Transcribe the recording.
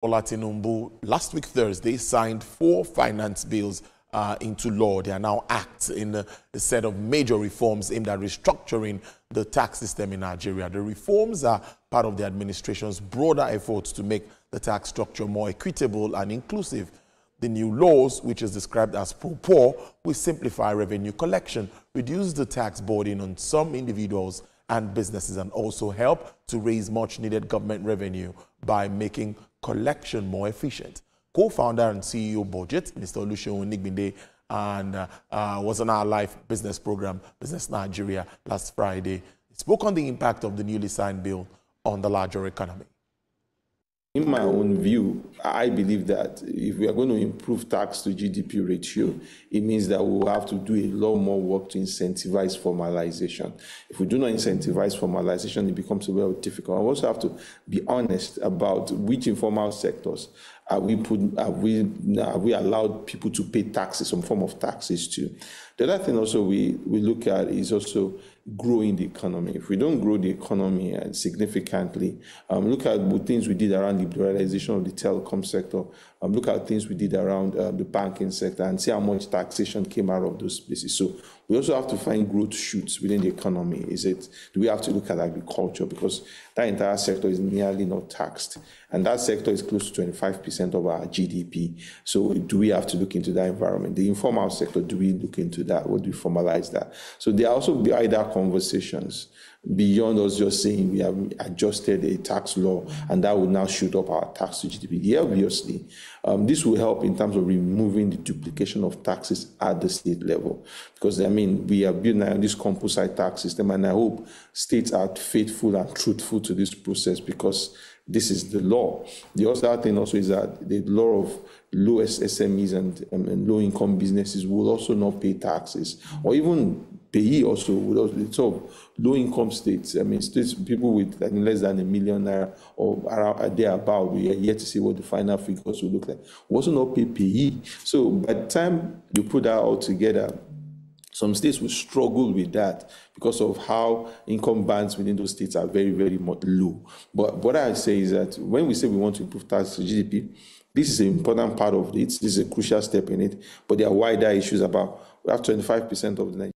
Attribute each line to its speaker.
Speaker 1: Bola Tinubu last week Thursday signed 4 finance bills into law. They are now acts in a set of major reforms aimed at restructuring the tax system in Nigeria. The reforms are part of the administration's broader efforts to make the tax structure more equitable and inclusive. The new laws, which is described as pro-poor, will simplify revenue collection, reduce the tax burden on some individuals and businesses, and also help to raise much-needed government revenue by making collection more efficient. Co-founder and CEO Budget, Mr. Olusegun Nigbinde, and was on our live business program, Business Nigeria, last Friday. He spoke on the impact of the newly signed bill on the larger economy.
Speaker 2: In my own view, I believe that if we are going to improve tax to GDP ratio, it means that we will have to do a lot more work to incentivize formalization. If we do not incentivize formalization, it becomes very difficult. We also have to be honest about which informal sectors have we allowed people to pay taxes, some form of taxes to. The other thing also we look at is also growing the economy. If we don't grow the economy significantly, look at the things we did around liberalization of the telecom sector, look at things we did around the banking sector and see how much taxation came out of those places. So we also have to find growth shoots within the economy. Do we have to look at agriculture? Because that entire sector is nearly not taxed. And that sector is close to 25% of our GDP. So do we have to look into that environment? The informal sector, do we look into that? What do we formalize that? So there are also wider conversations beyond us just saying we have adjusted a tax law and that will now shoot up our tax to GDP. Yeah, obviously, this will help in terms of removing the duplication of taxes at the state level. Because, I mean, we have built now this composite tax system, and I hope states are faithful and truthful to this process because this is the law. The other thing also is that the law of lowest SMEs and low-income businesses will also not pay taxes, or even payee also would also, so low-income states, I mean, states, people with less than $1 million or around thereabout, we are yet to see what the final figures will look like. We also not pay payee. So by the time you put that all together, some states will struggle with that because of how income bands within those states are very, very low. But what I say is that when we say we want to improve tax to GDP, this is an important part of it. This is a crucial step in it. But there are wider issues about, we have 25% of the